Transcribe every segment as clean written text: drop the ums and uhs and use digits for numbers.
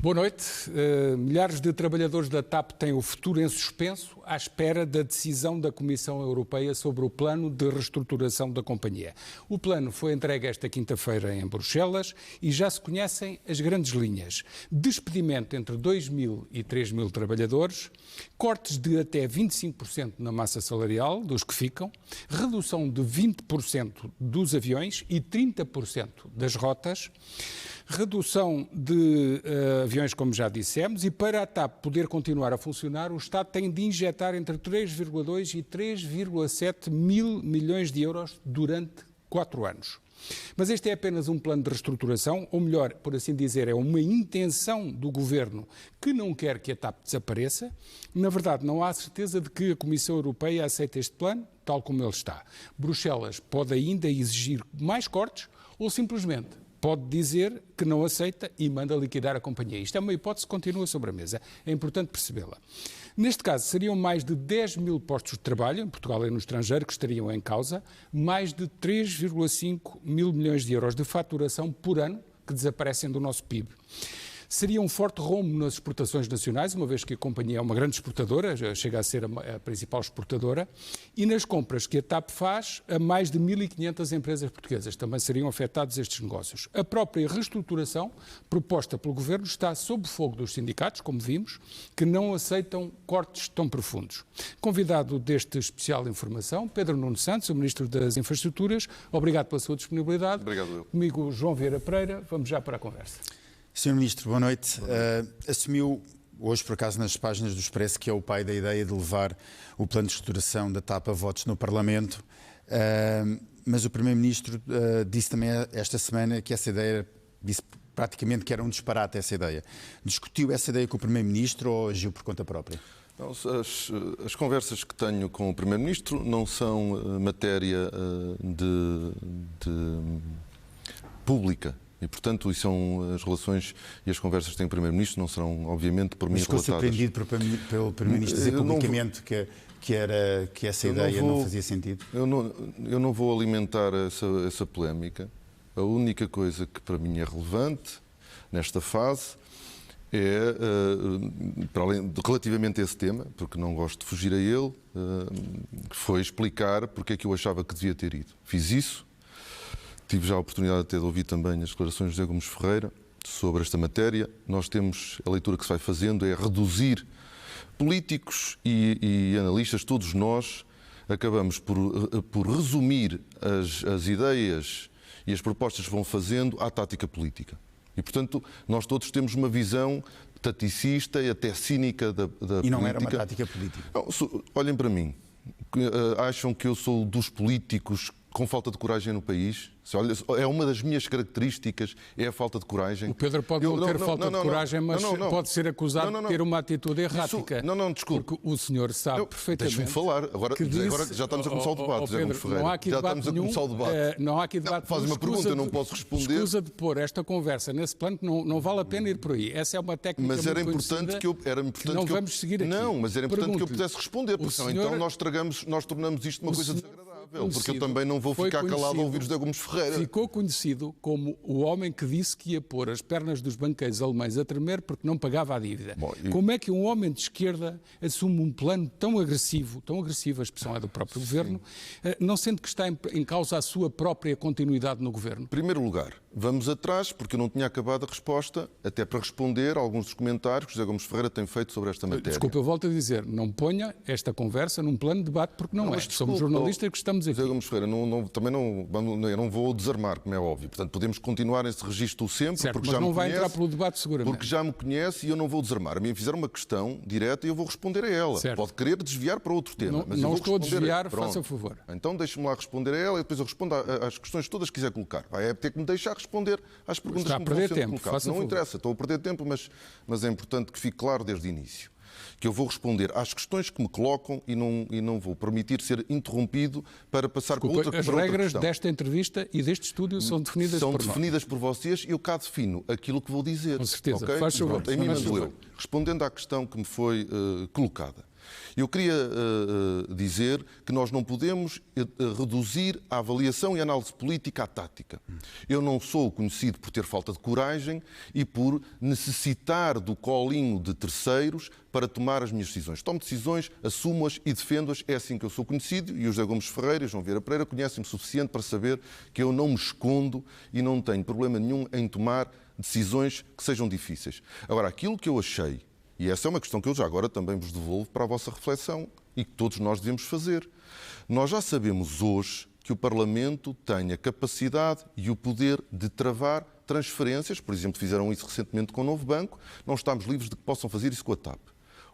Boa noite. Milhares de trabalhadores da TAP têm o futuro em suspenso à espera da decisão da Comissão Europeia sobre o plano de reestruturação da companhia. O plano foi entregue esta quinta-feira em Bruxelas e já se conhecem as grandes linhas. Despedimento entre 2.000 e 3.000 trabalhadores, cortes de até 25% na massa salarial dos que ficam, redução de 20% dos aviões e 30% das rotas, redução de aviões, como já dissemos, e para a TAP poder continuar a funcionar, o Estado tem de injetar entre 3,2 e 3,7 mil milhões de euros durante 4 anos. Mas este é apenas um plano de reestruturação, ou melhor, por assim dizer, é uma intenção do Governo que não quer que a TAP desapareça. Na verdade, não há certeza de que a Comissão Europeia aceite este plano, tal como ele está. Bruxelas pode ainda exigir mais cortes ou simplesmente pode dizer que não aceita e manda liquidar a companhia. Isto é uma hipótese que continua sobre a mesa. É importante percebê-la. Neste caso, seriam mais de 10 mil postos de trabalho, em Portugal e no estrangeiro, que estariam em causa, mais de 3,5 mil milhões de euros de faturação por ano que desaparecem do nosso PIB. Seria um forte rombo nas exportações nacionais, uma vez que a companhia é uma grande exportadora, já chega a ser a principal exportadora, e nas compras que a TAP faz a mais de 1.500 empresas portuguesas. Também seriam afetados estes negócios. A própria reestruturação proposta pelo Governo está sob fogo dos sindicatos, como vimos, que não aceitam cortes tão profundos. Convidado deste especial informação, Pedro Nuno Santos, o Ministro das Infraestruturas. Obrigado pela sua disponibilidade. Obrigado, eu. Comigo, João Vieira Pereira. Vamos já para a conversa. Sr. Ministro, boa noite. Assumiu hoje, por acaso, nas páginas do Expresso, que é o pai da ideia de levar o plano de estruturação da TAP a votos no Parlamento, mas o Primeiro-Ministro disse também esta semana que essa ideia, disse praticamente que era um disparate essa ideia. Discutiu essa ideia com o Primeiro-Ministro ou agiu por conta própria? Não, as conversas que tenho com o Primeiro-Ministro não são matéria de pública. E, portanto, isso são as relações e as conversas que tem o Primeiro-Ministro, não serão, obviamente, por mim relatadas. Mas ficou surpreendido pelo Primeiro-Ministro dizer publicamente que essa ideia não fazia sentido? Eu não vou alimentar essa polémica. A única coisa que para mim é relevante nesta fase é, relativamente a esse tema, porque não gosto de fugir a ele, foi explicar porque é que eu achava que devia ter ido. Fiz isso. Tive já a oportunidade de ouvir também as declarações de José Gomes Ferreira sobre esta matéria. Nós temos, a leitura que se vai fazendo é reduzir políticos e analistas, todos nós, acabamos por resumir as ideias e as propostas que vão fazendo à tática política. E, portanto, nós todos temos uma visão taticista e até cínica da política. E não era uma tática política? Não, olhem para mim. Acham que eu sou dos políticos com falta de coragem no país? Olha, é uma das minhas características, é a falta de coragem. O Pedro pode não ter falta de coragem, mas pode ser acusado de ter uma atitude errática. Não, desculpe. Porque o senhor sabe perfeitamente... Deixe-me falar. Agora já estamos a começar o debate, José Gomes Ferreira. Não há aqui debate nenhum. Não há aqui debate. Faz uma pergunta, eu não posso responder. Escusa de pôr esta conversa nesse plano, não vale a pena ir por aí. Essa é uma técnica muito conhecida que não vamos seguir aqui. Não, mas era importante que eu pudesse responder, porque senão então nós tornamos isto uma coisa desagradável. Porque eu também não vou ficar calado a ouvir José Gomes Ferreira. Ficou conhecido como o homem que disse que ia pôr as pernas dos banqueiros alemães a tremer porque não pagava a dívida. Como é que um homem de esquerda assume um plano tão agressivo, a expressão é do próprio Governo, não sente que está em causa a sua própria continuidade no Governo? Em primeiro lugar, vamos atrás, porque eu não tinha acabado a resposta, até para responder a alguns dos comentários que José Gomes Ferreira tem feito sobre esta matéria. Desculpe, eu volto a dizer, não ponha esta conversa num plano de debate, porque não é. Somos jornalistas que estamos aqui. José Gomes Ferreira, eu não vou desarmar, como é óbvio. Portanto, podemos continuar esse registro sempre, certo, porque mas já não me vai conhece, entrar pelo debate seguramente. Porque já me conhece e eu não vou desarmar. A mim fizeram uma questão direta e eu vou responder a ela. Certo. Pode querer desviar para outro tema. Mas não eu vou estou a desviar, Pronto. faça o favor. Então deixe-me lá responder a ela e depois eu respondo às questões todas que quiser colocar. Vai ter que me deixar responder às perguntas está que me vão sendo tempo, colocadas. Não interessa, estou a perder tempo, mas é importante que fique claro desde o início que eu vou responder às questões que me colocam e não vou permitir ser interrompido para passar para outra questão. As regras desta entrevista e deste estúdio são definidas por vocês e eu cá defino aquilo que vou dizer. Com certeza. Okay? Faz favor. Em mim mando eu. Respondendo à questão que me foi colocada. Eu queria dizer que nós não podemos reduzir a avaliação e a análise política à tática. Eu não sou conhecido por ter falta de coragem e por necessitar do colinho de terceiros para tomar as minhas decisões. Tomo decisões, assumo-as e defendo-as. É assim que eu sou conhecido e o José Gomes Ferreira e o João Vieira Pereira conhecem-me o suficiente para saber que eu não me escondo e não tenho problema nenhum em tomar decisões que sejam difíceis. Agora, aquilo que eu achei, e essa é uma questão que eu já agora também vos devolvo para a vossa reflexão e que todos nós devemos fazer. Nós já sabemos hoje que o Parlamento tem a capacidade e o poder de travar transferências, por exemplo, fizeram isso recentemente com o Novo Banco, não estamos livres de que possam fazer isso com a TAP.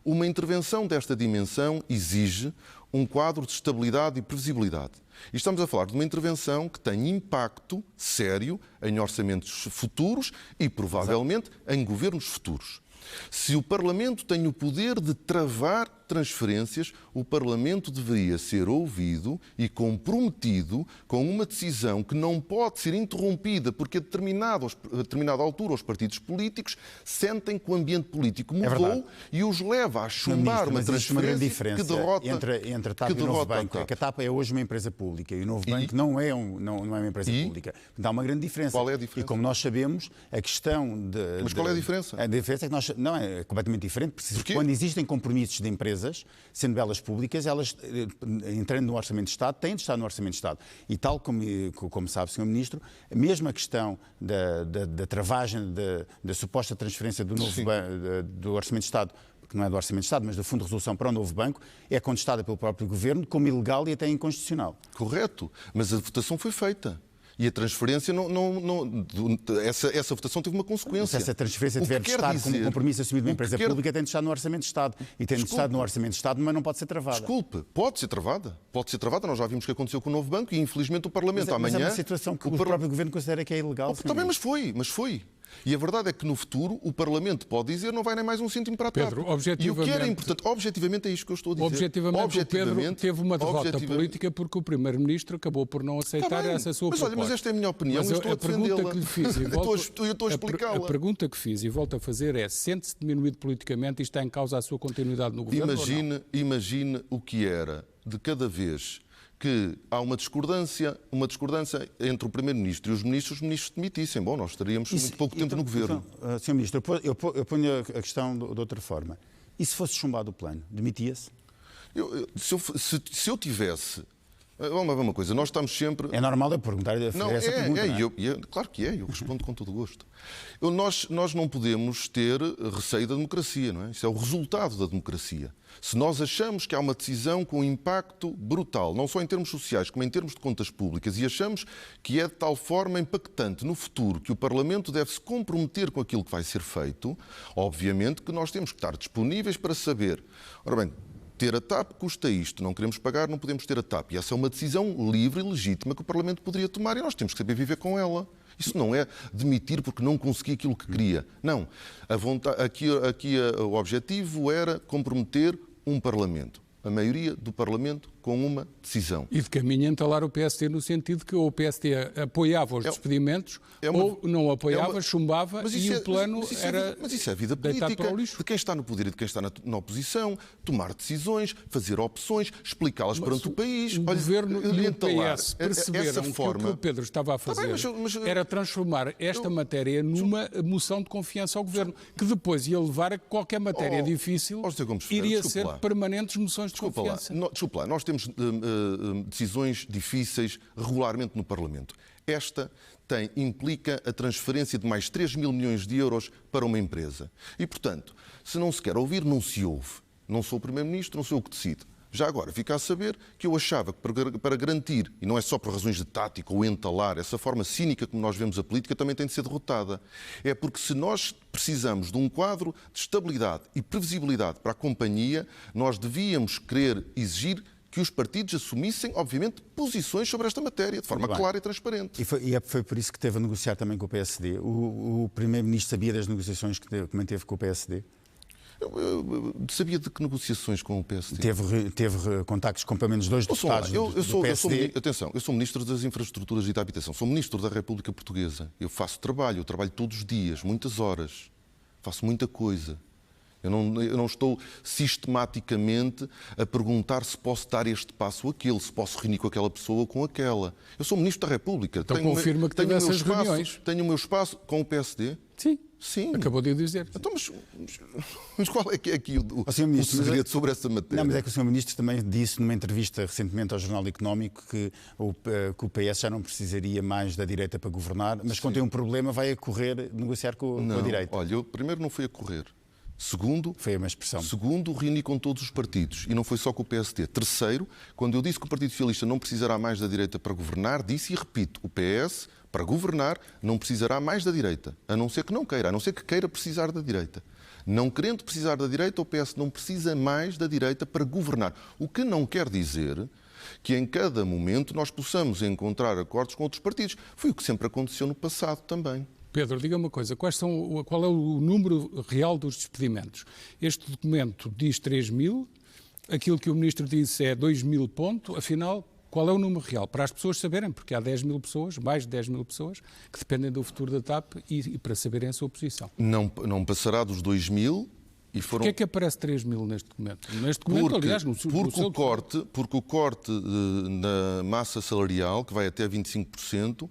Uma intervenção desta dimensão exige um quadro de estabilidade e previsibilidade. E estamos a falar de uma intervenção que tem impacto sério em orçamentos futuros e, provavelmente, em governos futuros. Se o Parlamento tem o poder de travar transferências, o Parlamento deveria ser ouvido e comprometido com uma decisão que não pode ser interrompida porque a determinada altura os partidos políticos sentem que o ambiente político mudou e os leva a chumbar uma transferência que derrota entre a TAP e o Novo Banco. É que a TAP é hoje uma empresa pública e o Novo Banco não é uma empresa pública. Dá uma grande diferença. Qual é a diferença? E como nós sabemos, a questão de... Mas qual é a diferença? A diferença é que não é completamente diferente. Quando existem compromissos de empresas, sendo elas públicas, elas, entrando no Orçamento de Estado, têm de estar no Orçamento de Estado. E tal como sabe, Sr. Ministro, a mesma questão da travagem da suposta transferência do Orçamento de Estado, que não é do Orçamento de Estado, mas do Fundo de Resolução para o Novo Banco, é contestada pelo próprio Governo como ilegal e até inconstitucional. Correto, mas a votação foi feita. E a transferência, essa votação teve uma consequência. Se essa transferência tiver de estar como compromisso assumido de uma empresa pública, tem de estar no Orçamento de Estado. E tem de estar no Orçamento de Estado, mas não pode ser travada. Desculpe, pode ser travada. Pode ser travada. Nós já vimos o que aconteceu com o Novo Banco e, infelizmente, o Parlamento amanhã... Mas é uma situação que o próprio Governo considera que é ilegal. Também, mas foi. E a verdade é que no futuro o Parlamento pode dizer não vai nem mais um cêntimo para a TAP. Pedro, objetivamente... E o que era importante, objetivamente é isto que eu estou a dizer. Objetivamente, o Pedro teve uma derrota política porque o Primeiro-Ministro acabou por não aceitar essa sua proposta. Mas esta é a minha opinião, eu estou a defendê-la. Eu estou a explicá-la. A pergunta que fiz e volto a fazer é: sente-se diminuído politicamente e está em causa a sua continuidade no governo? Imagine o que era de cada vez que há uma discordância entre o Primeiro-Ministro e os ministros demitissem. Bom, nós estaríamos muito pouco tempo no governo. Sr. Ministro, eu ponho a questão de outra forma. E se fosse chumbado o plano, demitia-se? Se eu tivesse... Vamos ver uma coisa, nós estamos sempre... É normal eu perguntar essa pergunta, claro que é, eu respondo com todo o gosto. Nós não podemos ter receio da democracia, não é? Isso é o resultado da democracia. Se nós achamos que há uma decisão com um impacto brutal, não só em termos sociais, como em termos de contas públicas, e achamos que é de tal forma impactante no futuro que o Parlamento deve se comprometer com aquilo que vai ser feito, obviamente que nós temos que estar disponíveis para saber. Ora bem, ter a TAP custa isto, não queremos pagar, não podemos ter a TAP. E essa é uma decisão livre e legítima que o Parlamento poderia tomar e nós temos que saber viver com ela. Isso não é demitir porque não consegui aquilo que queria. Não. Aqui o objetivo era comprometer um Parlamento. A maioria do Parlamento com uma decisão. E de caminho entalar o PSD no sentido que ou o PSD apoiava os despedimentos ou não apoiava, chumbava e o plano era... Mas isso é a vida política de quem está no poder e de quem está na oposição, tomar decisões, fazer opções, explicá-las perante o país. O Governo e o PS perceberam que o que o Pedro estava a fazer era transformar esta matéria numa moção de confiança ao Governo, que depois ia levar a que qualquer matéria difícil iria ser permanentes moções de confiança. Desculpa lá, nós temos decisões difíceis regularmente no Parlamento. Esta implica a transferência de mais 3 mil milhões de euros para uma empresa. E, portanto, se não se quer ouvir, não se ouve. Não sou o Primeiro-Ministro, não sou eu que decido. Já agora, fica a saber que eu achava que para garantir, e não é só por razões de tática ou entalar, essa forma cínica como nós vemos a política também tem de ser derrotada. É porque se nós precisamos de um quadro de estabilidade e previsibilidade para a companhia, nós devíamos querer exigir que os partidos assumissem, obviamente, posições sobre esta matéria, de forma clara e transparente. E foi por isso que teve a negociar também com o PSD. O Primeiro-Ministro sabia das negociações que manteve com o PSD? Eu sabia de que negociações com o PSD? Teve contactos com pelo menos 2 deputados do PSD? Atenção, eu sou Ministro das Infraestruturas e da Habitação, sou Ministro da República Portuguesa. Eu trabalho todos os dias, muitas horas, faço muita coisa. Eu não estou sistematicamente a perguntar se posso dar este passo ou aquele, se posso reunir com aquela pessoa ou com aquela. Eu sou Ministro da República. Então confirma que teve essas reuniões. Tenho o meu espaço com o PSD? Sim. Sim. Acabou de o dizer. Então, mas qual é que é aqui o segredo sobre essa matéria? Não, mas é que o Sr. Ministro também disse numa entrevista recentemente ao Jornal Económico que o PS já não precisaria mais da direita para governar, mas quando tem um problema vai a correr negociar com a direita. Olha, eu primeiro não fui a correr. Segundo, foi uma expressão. Segundo, reuni com todos os partidos e não foi só com o PSD. Terceiro, quando eu disse que o Partido Socialista não precisará mais da direita para governar, disse e repito, o PS, para governar, não precisará mais da direita, a não ser que não queira, a não ser que queira precisar da direita. Não querendo precisar da direita, o PS não precisa mais da direita para governar. O que não quer dizer que em cada momento nós possamos encontrar acordos com outros partidos. Foi o que sempre aconteceu no passado também. Pedro, diga uma coisa, qual é o número real dos despedimentos? Este documento diz 3.000, aquilo que o Ministro disse é 2.000 pontos, afinal, qual é o número real? Para as pessoas saberem, porque há 10.000 pessoas, mais de 10.000 pessoas, que dependem do futuro da TAP e para saberem a sua posição. Não passará dos 2.000. Porquê é que aparece 3.000 neste documento? Neste documento, aliás, porque o corte na massa salarial, que vai até 25%,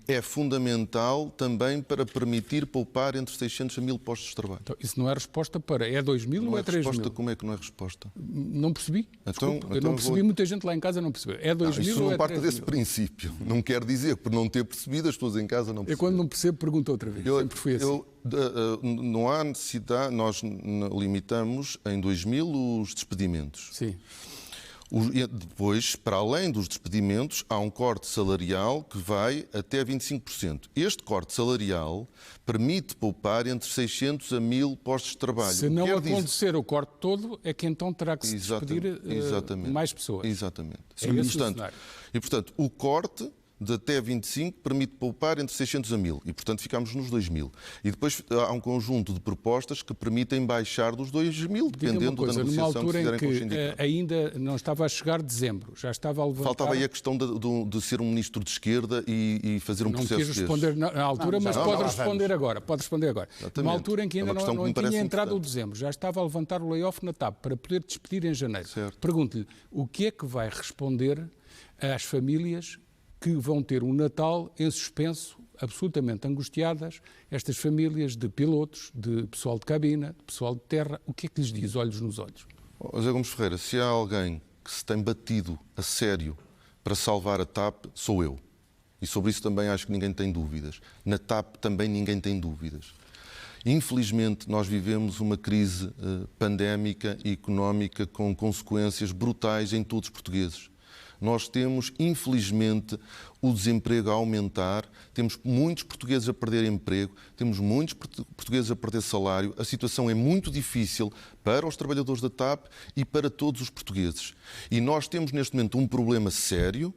é fundamental também para permitir poupar entre 600 a 1.000 postos de trabalho. Então, isso não é resposta para é 2.000 ou é 3.000? Como é que não é resposta? Não percebi. Desculpa, eu não percebi, muita gente lá em casa não percebeu. É 2.000 ou é 3.000? Isso não parte desse princípio. Não quer dizer que por não ter percebido as pessoas em casa não perceberam. Eu quando não percebo pergunto outra vez. Sempre fui assim. Não há necessidade, nós limitamos em 2.000 os despedimentos. Sim. Depois, para além dos despedimentos, há um corte salarial que vai até 25%. Este corte salarial permite poupar entre 600 a 1.000 postos de trabalho. Se não acontecer o corte todo, é que então terá que se despedir mais pessoas. Exatamente. É portanto, o corte de até 25 permite poupar entre 600 a 1.000 e, portanto, ficamos nos 2.000. E depois há um conjunto de propostas que permitem baixar dos 2.000, dependendo da negociação que fizerem com os sindicatos. Ainda não estava a chegar dezembro, já estava a levantar... Faltava aí a questão de ser um ministro de esquerda e fazer um processo desse. Não quis responder na altura, mas pode responder agora. Pode responder agora. Numa altura em que ainda não tinha entrado o dezembro, já estava a levantar o layoff na TAP para poder despedir em janeiro. Pergunto-lhe, o que é que vai responder às famílias que vão ter um Natal em suspenso, absolutamente angustiadas, estas famílias de pilotos, de pessoal de cabina, de pessoal de terra, o que é que lhes diz, olhos nos olhos? José Gomes Ferreira, se há alguém que se tem batido a sério para salvar a TAP, sou eu. E sobre isso também acho que ninguém tem dúvidas. Na TAP também ninguém tem dúvidas. Infelizmente, nós vivemos uma crise pandémica e económica com consequências brutais em todos os portugueses. Nós temos, infelizmente, o desemprego a aumentar, temos muitos portugueses a perder emprego, temos muitos portugueses a perder salário. A situação é muito difícil para os trabalhadores da TAP e para todos os portugueses. E nós temos, neste momento, um problema sério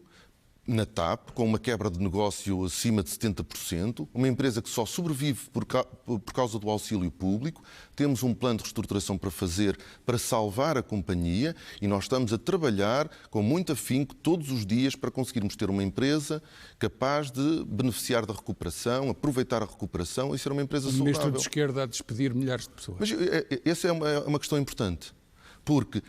na TAP, com uma quebra de negócio acima de 70%, uma empresa que só sobrevive por causa do auxílio público. Temos um plano de reestruturação para fazer, para salvar a companhia, e nós estamos a trabalhar com muito afinco todos os dias para conseguirmos ter uma empresa capaz de beneficiar da recuperação, aproveitar a recuperação e ser uma empresa saudável. O ministro de esquerda a despedir milhares de pessoas. Mas essa é uma questão importante, porque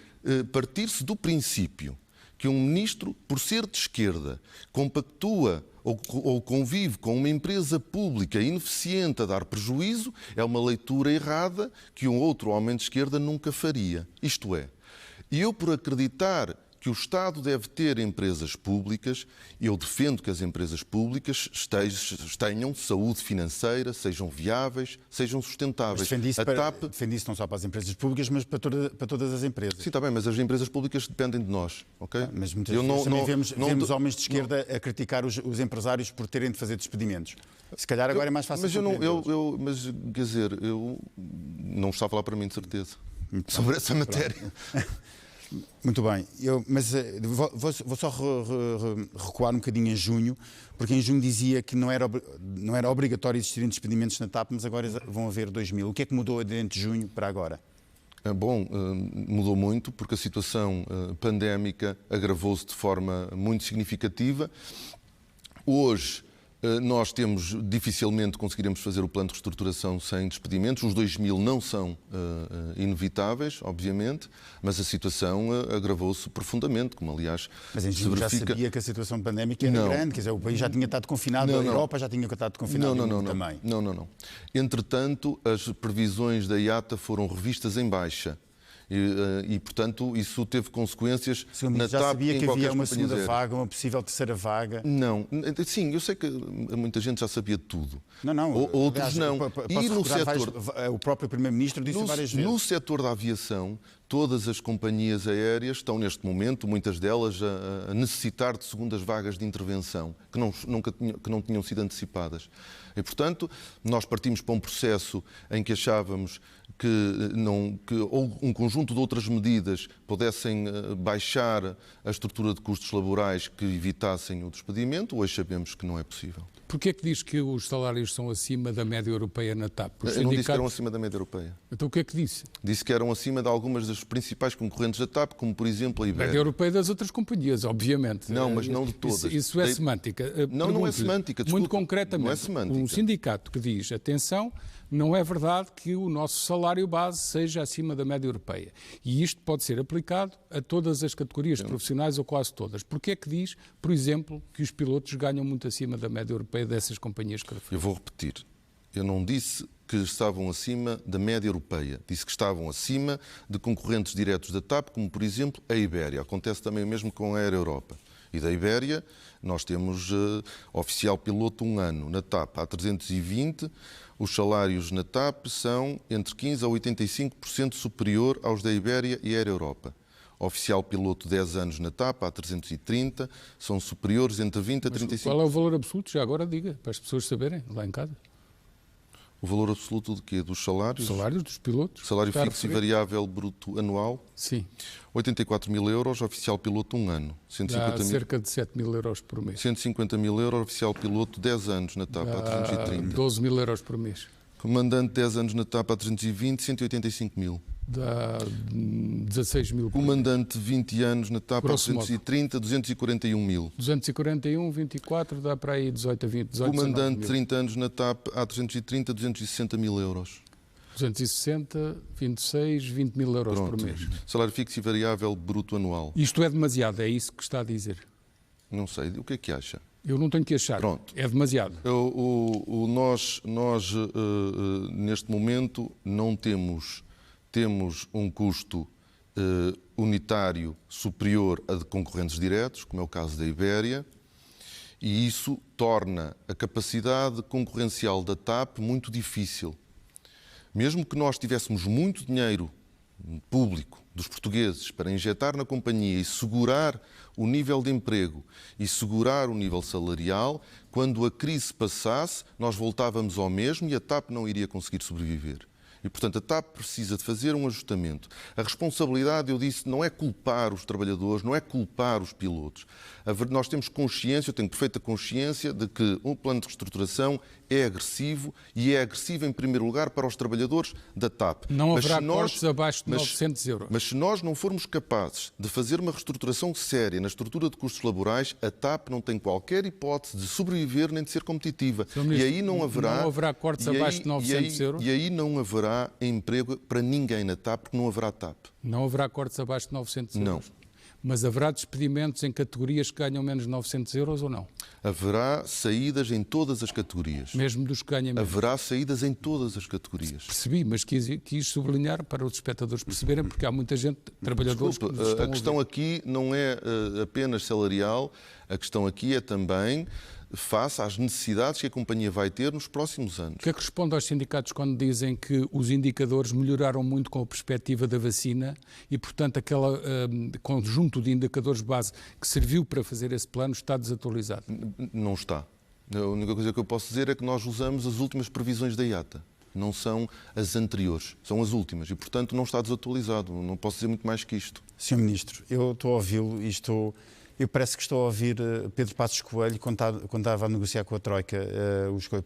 partir-se do princípio que um ministro, por ser de esquerda, compactua ou convive com uma empresa pública ineficiente a dar prejuízo, é uma leitura errada que um outro homem de esquerda nunca faria. Isto é, eu por acreditar que o Estado deve ter empresas públicas, eu defendo que as empresas públicas tenham saúde financeira, sejam viáveis, sejam sustentáveis. Defendi isso não só para as empresas públicas, mas para todas as empresas. Sim, está bem, mas as empresas públicas dependem de nós, ok? Mas muitas vezes também vemos homens de esquerda a criticar os empresários por terem de fazer despedimentos. Se calhar agora é mais fácil. Mas quer dizer, eu não está a falar para mim, de certeza, sobre essa matéria. Muito bem, mas vou só recuar um bocadinho em junho, porque em junho dizia que não era obrigatório existirem despedimentos na TAP, mas agora vão haver 2.000. O que é que mudou de junho para agora? Bom, mudou muito, porque a situação pandémica agravou-se de forma muito significativa. Hoje, Nós dificilmente conseguiremos fazer o plano de reestruturação sem despedimentos. Os 2.000 não são inevitáveis, obviamente, mas a situação agravou-se profundamente, como aliás Mas em se junho verifica... já sabia que a situação pandémica era grande, quer dizer, o país já tinha estado confinado, a Europa já tinha estado confinada também. Não. Entretanto, as previsões da IATA foram revistas em baixa. E, portanto, isso teve consequências na já TAP sabia em que havia uma segunda segunda vaga, uma possível terceira vaga? Não. Sim, eu sei que muita gente já sabia de tudo. Não. Outros Aliás, não. E no setor... O próprio Primeiro-Ministro disse várias vezes. No setor da aviação, todas as companhias aéreas estão neste momento, muitas delas, a necessitar de segundas vagas de intervenção, que não tinham sido antecipadas. E, portanto, nós partimos para um processo em que achávamos que um conjunto de outras medidas pudessem baixar a estrutura de custos laborais que evitassem o despedimento. Hoje sabemos que não é possível. Porquê é que diz que os salários são acima da média europeia na TAP? Eu não disse que eram acima da média europeia. Então o que é que disse? Disse que eram acima de algumas das principais concorrentes da TAP, como por exemplo a Iberia. Média europeia das outras companhias, obviamente. Não, mas não de todas. Isso é semântica. Não é semântica. Desculpa, muito concretamente, não é semântica. Um sindicato que diz, atenção, não é verdade que o nosso salário base seja acima da média europeia. E isto pode ser aplicado a todas as categorias profissionais ou quase todas. Porquê é que diz, por exemplo, que os pilotos ganham muito acima da média europeia dessas companhias que referiu? Eu vou repetir. Eu não disse que estavam acima da média europeia. Disse que estavam acima de concorrentes diretos da TAP, como por exemplo a Iberia. Acontece também o mesmo com a Air Europa. E da Iberia, nós temos oficial piloto 1 ano. Na TAP há 320. Os salários na TAP são entre 15% a 85% superior aos da Iberia e Air Europa. Oficial piloto 10 anos na TAP há 330, são superiores entre 20% a 35%. Qual é o valor absoluto? Já agora diga, para as pessoas saberem, lá em casa. O valor absoluto de quê? Dos salários? Os salários dos pilotos. Salário fixo e variável bruto anual? Sim. 84.000 euros, oficial piloto 1 ano. Dá cerca de 7.000 euros por mês. 150.000 euros, oficial piloto 10 anos na TAP, há 330. 12.000 euros por mês. Comandante 10 anos na TAP, há 320, 185.000. Dá 16.000. Comandante 20 anos na TAP, há 330, 241.000. 241, 24, dá para aí 18 a 20, 18 Comandante 30 anos na TAP, há 330, 260.000 euros. 260, 26, 20.000 euros Pronto. por mês. Salário fixo e variável bruto anual. Isto é demasiado, é isso que está a dizer? Não sei, o que é que acha? Eu não tenho que achar. Pronto. É demasiado. Nós neste momento, não temos um custo unitário superior a de concorrentes diretos, como é o caso da Iberia, e isso torna a capacidade concorrencial da TAP muito difícil. Mesmo que nós tivéssemos muito dinheiro público dos portugueses para injetar na companhia e segurar o nível de emprego e segurar o nível salarial, quando a crise passasse, nós voltávamos ao mesmo e a TAP não iria conseguir sobreviver. E, portanto, a TAP precisa de fazer um ajustamento. A responsabilidade, eu disse, não é culpar os trabalhadores, não é culpar os pilotos. Nós temos consciência, eu tenho perfeita consciência de que um plano de reestruturação é agressivo e é agressivo, em primeiro lugar, para os trabalhadores da TAP. Não haverá cortes abaixo de 900 euros. Mas se nós não formos capazes de fazer uma reestruturação séria na estrutura de custos laborais, a TAP não tem qualquer hipótese de sobreviver nem de ser competitiva. E aí não haverá cortes abaixo de 900 euros? E aí não haverá emprego para ninguém na TAP, porque não haverá TAP. Não haverá cortes abaixo de 900 euros? Não. Mas haverá despedimentos em categorias que ganham menos de 900 euros ou não? Haverá saídas em todas as categorias. Mesmo dos que ganham menos? Haverá saídas em todas as categorias. Percebi, mas quis sublinhar para os espectadores perceberem, porque há muita gente, trabalhadores Desculpa, que nos estão a questão aqui não é apenas salarial, a questão aqui é também face às necessidades que a companhia vai ter nos próximos anos. O que é que responde aos sindicatos quando dizem que os indicadores melhoraram muito com a perspectiva da vacina e, portanto, aquele conjunto de indicadores base que serviu para fazer esse plano está desatualizado? Não está. A única coisa que eu posso dizer é que nós usamos as últimas previsões da IATA. Não são as anteriores, são as últimas e, portanto, não está desatualizado. Não posso dizer muito mais que isto. Sr. Ministro, eu estou a ouvi-lo e estou Eu parece que estou a ouvir Pedro Passos Coelho quando estava a negociar com a Troika,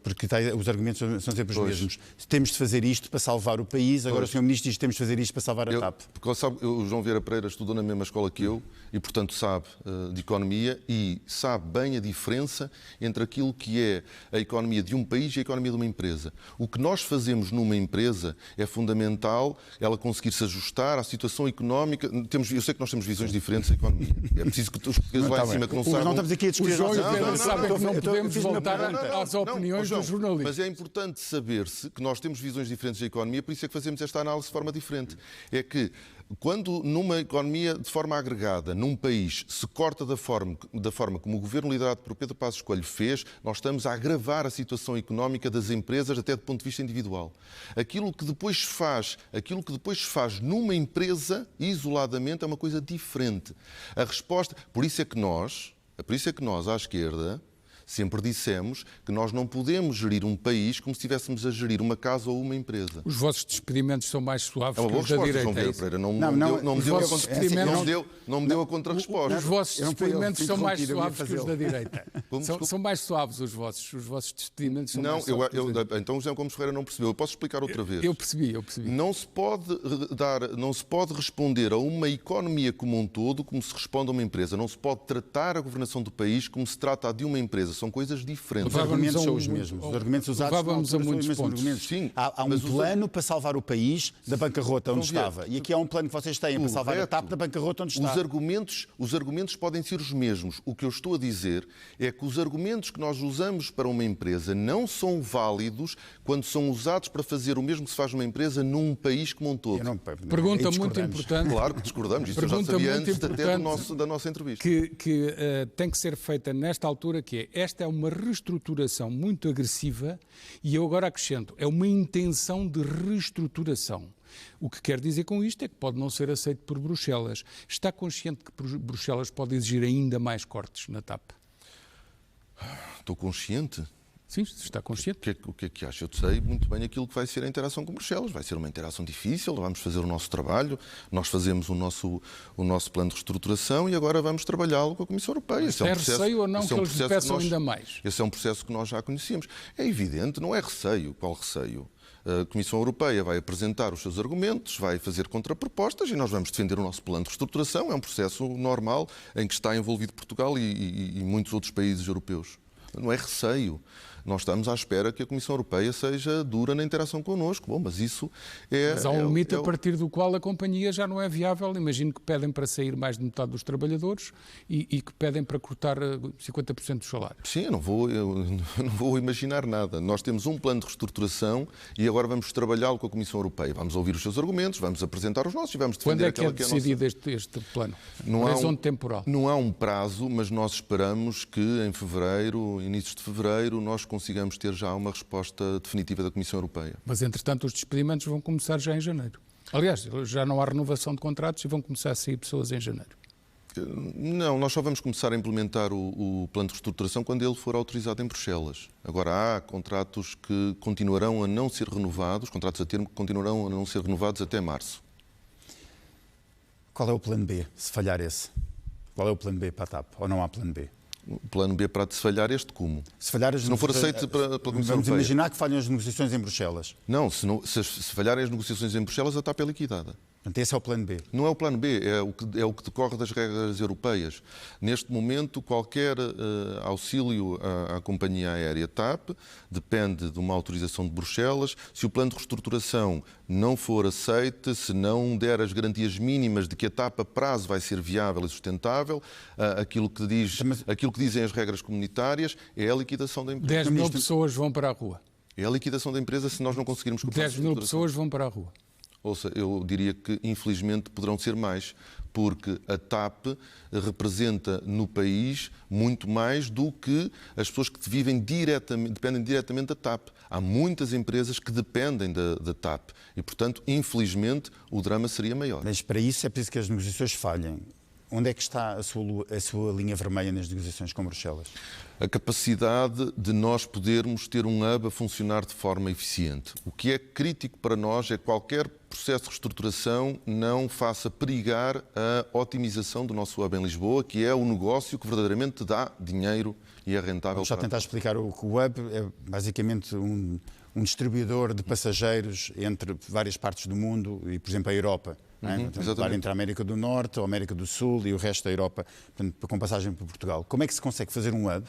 porque os argumentos são sempre os mesmos. Temos de fazer isto para salvar o país, agora o Sr. Ministro diz que temos de fazer isto para salvar a TAP. Porque sabe, o João Vieira Pereira estudou na mesma escola que eu e, portanto, sabe de economia e sabe bem a diferença entre aquilo que é a economia de um país e a economia de uma empresa. O que nós fazemos numa empresa é fundamental ela conseguir se ajustar à situação económica. Eu sei que nós temos visões diferentes da economia. É preciso que os portugueses lá em cima que não sabem... Não estamos aqui a discutir... O João e o Pedro sabem que não podemos voltar às opiniões dos jornalistas. Mas é importante saber-se que nós temos visões diferentes da economia, por isso é que fazemos esta análise de forma diferente. É que quando numa economia de forma agregada, num país, se corta da forma como o governo liderado por Pedro Passos Coelho fez, nós estamos a agravar a situação económica das empresas até do ponto de vista individual. Aquilo que depois se faz numa empresa, isoladamente, é uma coisa diferente. A resposta... Por isso é que nós, à esquerda, sempre dissemos que nós não podemos gerir um país como se estivéssemos a gerir uma casa ou uma empresa. Os vossos despedimentos são mais suaves que os da direita. João Vieira Pereira. Não me deu a contra-resposta. Os vossos despedimentos são mais suaves que os da direita. São mais suaves os vossos. Os vossos despedimentos são mais suaves. Então o José Gomes Ferreira não percebeu. Eu posso explicar outra vez. Eu percebi. Não se pode responder a uma economia como um todo como se responde a uma empresa. Não se pode tratar a governação do país como se trata a de uma empresa. São coisas diferentes. Os argumentos são os mesmos. Os argumentos usados são os mesmos argumentos. Sim, há um plano para salvar o país da bancarrota onde estava. E aqui há um plano que vocês têm para salvar a TAP da bancarrota onde está. Os argumentos podem ser os mesmos. O que eu estou a dizer é que os argumentos que nós usamos para uma empresa não são válidos quando são usados para fazer o mesmo que se faz numa empresa num país como um todo. Pergunta muito importante. Claro que discordamos. Isso eu já sabia antes até da nossa entrevista. Que tem que ser feita nesta altura, que é esta é uma reestruturação muito agressiva e eu agora acrescento, é uma intenção de reestruturação. O que quer dizer com isto é que pode não ser aceito por Bruxelas. Está consciente que Bruxelas pode exigir ainda mais cortes na TAP? Estou consciente. Sim, está consciente. O que é que acha? Eu sei muito bem aquilo que vai ser a interação com Bruxelas. Vai ser uma interação difícil, vamos fazer o nosso trabalho, nós fazemos o nosso plano de reestruturação e agora vamos trabalhá-lo com a Comissão Europeia. É receio ou não que eles peçam ainda mais? Esse é um processo que nós já conhecíamos. É evidente, não é receio. Qual receio? A Comissão Europeia vai apresentar os seus argumentos, vai fazer contrapropostas e nós vamos defender o nosso plano de reestruturação. É um processo normal em que está envolvido Portugal e muitos outros países europeus. Não é receio. Nós estamos à espera que a Comissão Europeia seja dura na interação connosco. Bom, mas isso é... Mas há um limite a partir do qual a companhia já não é viável. Imagino que pedem para sair mais de metade dos trabalhadores e que pedem para cortar 50% dos salários. Sim, eu não vou imaginar nada. Nós temos um plano de reestruturação e agora vamos trabalhá-lo com a Comissão Europeia. Vamos ouvir os seus argumentos, vamos apresentar os nossos e vamos defender aquela que é a nossa... Quando é que é decidido este plano? Horizonte temporal? Não há um prazo, mas nós esperamos que em fevereiro, inícios de fevereiro, nós consigamos ter já uma resposta definitiva da Comissão Europeia. Mas, entretanto, os despedimentos vão começar já em janeiro. Aliás, já não há renovação de contratos e vão começar a sair pessoas em janeiro. Não, nós só vamos começar a implementar o plano de reestruturação quando ele for autorizado em Bruxelas. Agora, há contratos que continuarão a não ser renovados, contratos a termo que continuarão a não ser renovados até março. Qual é o plano B, se falhar esse? Qual é o plano B para a TAP? Ou não há plano B? O plano B para se falhar este como? Se não for aceito pela Comissão Europeia. Vamos imaginar que falham as negociações em Bruxelas. Não, se falharem as negociações em Bruxelas, a TAP é liquidada. Portanto, esse é o plano B. Não é o plano B, é o que decorre das regras europeias. Neste momento, qualquer auxílio à companhia aérea TAP depende de uma autorização de Bruxelas. Se o plano de reestruturação não for aceito, se não der as garantias mínimas de que a TAP a prazo vai ser viável e sustentável, aquilo que dizem as regras comunitárias é a liquidação da empresa. 10 mil pessoas vão para a rua. É a liquidação da empresa se nós não conseguirmos... 10 mil pessoas vão para a rua. Ouça, eu diria que, infelizmente, poderão ser mais, porque a TAP representa no país muito mais do que as pessoas que dependem diretamente da TAP. Há muitas empresas que dependem da TAP e, portanto, infelizmente, o drama seria maior. Mas para isso é preciso que as negociações falhem. Onde é que está a sua linha vermelha nas negociações com Bruxelas? A capacidade de nós podermos ter um hub a funcionar de forma eficiente. O que é crítico para nós é qualquer processo de reestruturação não faça perigar a otimização do nosso hub em Lisboa, que é o negócio que verdadeiramente dá dinheiro e é rentável. Vamos só tentar explicar o que o hub é basicamente um distribuidor de passageiros entre várias partes do mundo e, por exemplo, a Europa. Portanto, entre a América do Norte, a América do Sul e o resto da Europa, portanto, com passagem para Portugal. Como é que se consegue fazer um hub?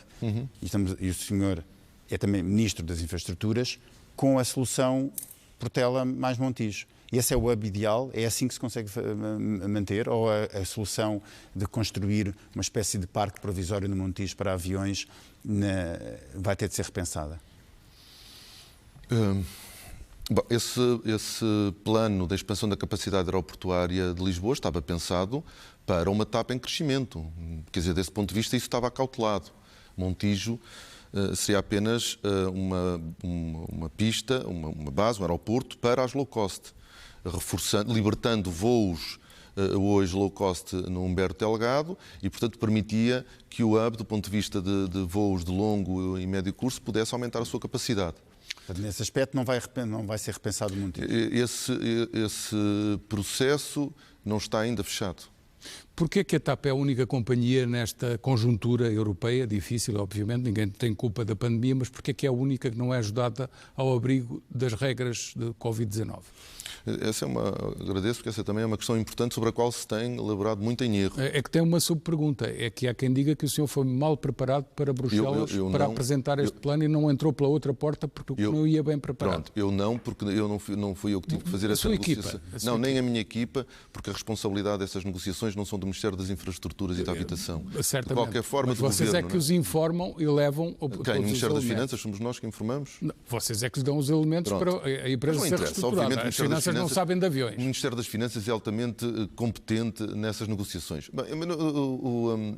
E o senhor é também Ministro das Infraestruturas, com a solução Portela mais Montijo. Esse é o hub ideal? É assim que se consegue manter? Ou a solução de construir uma espécie de parque provisório no Montijo para aviões vai ter de ser repensada? Bom, esse plano da expansão da capacidade aeroportuária de Lisboa estava pensado para uma etapa em crescimento. Quer dizer, desse ponto de vista, isso estava acautelado. Montijo seria apenas uma pista, uma base, um aeroporto para as low cost, libertando voos hoje low cost no Humberto Delgado e, portanto, permitia que o hub, do ponto de vista de voos de longo e médio curso, pudesse aumentar a sua capacidade. Nesse aspecto não vai ser repensado muito. Esse processo não está ainda fechado. Porquê que a TAP é a única companhia nesta conjuntura europeia, difícil, obviamente, ninguém tem culpa da pandemia, mas porquê que é a única que não é ajudada ao abrigo das regras de Covid-19? Agradeço, porque essa também é uma questão importante sobre a qual se tem elaborado muito em erro. É que tem uma subpergunta, é que há quem diga que o senhor foi mal preparado para Bruxelas para apresentar este plano e não entrou pela outra porta porque não ia bem preparado. Pronto, porque eu não fui eu que tive que fazer essa negociação. Não, nem a minha equipa, porque a responsabilidade dessas negociações não são do Ministério das Infraestruturas e da Habitação. Certamente. De qualquer forma, mas vocês é que os informam e levam quem? O Ministério das Finanças? Somos nós que informamos? Não, vocês é que dão os elementos para a empresa ser reestruturada. As finanças não sabem de aviões. O Ministério das Finanças é altamente competente nessas negociações.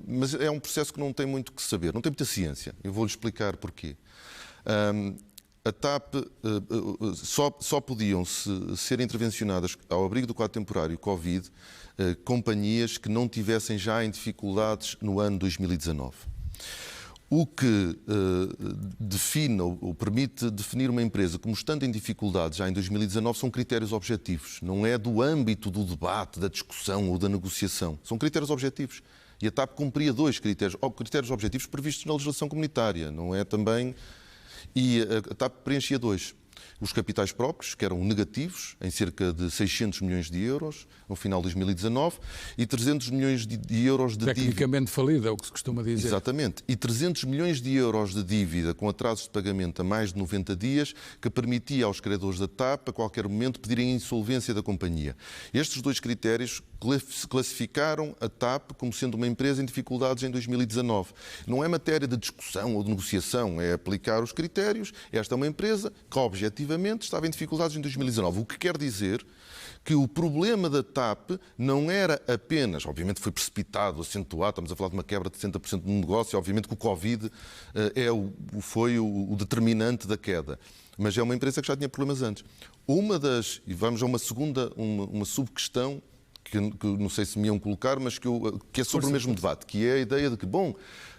Mas é um processo que não tem muito que saber, não tem muita ciência. Eu vou-lhe explicar porquê. A TAP só podiam ser intervencionadas ao abrigo do quadro temporário Covid companhias que não tivessem já em dificuldades no ano 2019. O que define ou permite definir uma empresa como estando em dificuldades já em 2019 são critérios objetivos. Não é do âmbito do debate, da discussão ou da negociação. São critérios objetivos. E a TAP cumpria dois critérios objetivos previstos na legislação comunitária. Não é também... E a TAP preenchia dois. Os capitais próprios, que eram negativos, em cerca de 600 milhões de euros, no final de 2019, e 300 milhões de euros de dívida. Tecnicamente falida, é o que se costuma dizer. Exatamente. E 300 milhões de euros de dívida com atrasos de pagamento a mais de 90 dias, que permitia aos credores da TAP, a qualquer momento, pedirem a insolvência da companhia. Estes dois critérios classificaram a TAP como sendo uma empresa em dificuldades em 2019. Não é matéria de discussão ou de negociação, é aplicar os critérios. Esta é uma empresa que, objetivamente, estava em dificuldades em 2019. O que quer dizer que o problema da TAP não era apenas, obviamente foi precipitado, acentuado, estamos a falar de uma quebra de 60% do negócio, obviamente que o Covid foi o determinante da queda, mas é uma empresa que já tinha problemas antes. E vamos a uma segunda, uma subquestão, que não sei se me iam colocar, mas que é sobre o mesmo debate, que é a ideia de que,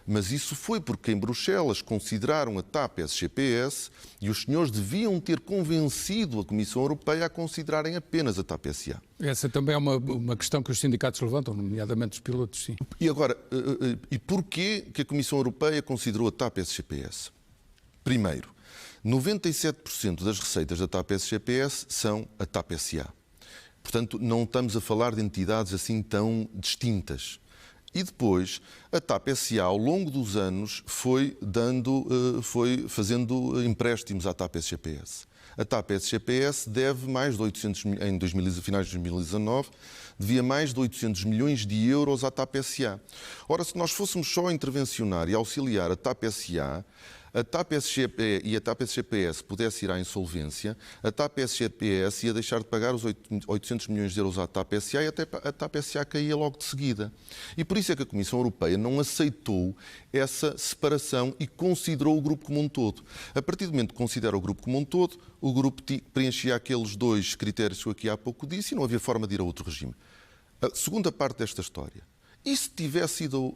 mas isso foi porque em Bruxelas consideraram a TAP SGPS e os senhores deviam ter convencido a Comissão Europeia a considerarem apenas a TAP SA. Essa também é uma questão que os sindicatos levantam, nomeadamente os pilotos, sim. E agora, e porquê que a Comissão Europeia considerou a TAP SGPS? Primeiro, 97% das receitas da TAP SGPS são a TAP SA. Portanto, não estamos a falar de entidades assim tão distintas. E depois, a TAP SA, ao longo dos anos, foi fazendo empréstimos à TAP SGPS. A TAP SGPS deve mais de 800, finais de 2019, devia mais de 800 milhões de euros à TAP SA. Ora, se nós fôssemos só intervencionar e auxiliar a TAP SA, a TAP SGP e a TAP SGPS pudesse ir à insolvência, a TAP SGPS ia deixar de pagar os 800 milhões de euros à TAP SA e até a TAP SA caía logo de seguida. E por isso é que a Comissão Europeia não aceitou essa separação e considerou o grupo como um todo. A partir do momento que considera o grupo como um todo, o grupo preenchia aqueles dois critérios que eu aqui há pouco disse e não havia forma de ir a outro regime. A segunda parte desta história. E se tivesse sido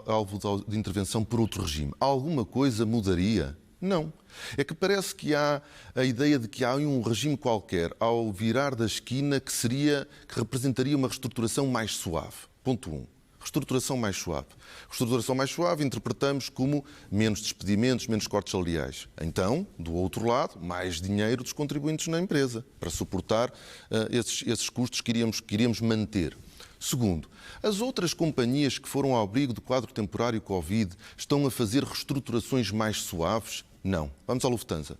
alvo de intervenção por outro regime, alguma coisa mudaria? Não. É que parece que há a ideia de que há um regime qualquer ao virar da esquina que representaria uma reestruturação mais suave. Ponto 1. Reestruturação mais suave. Reestruturação mais suave interpretamos como menos despedimentos, menos cortes salariais. Então, do outro lado, mais dinheiro dos contribuintes na empresa para suportar esses custos que iríamos manter. Segundo, as outras companhias que foram ao abrigo do quadro temporário Covid estão a fazer reestruturações mais suaves? Não. Vamos à Lufthansa.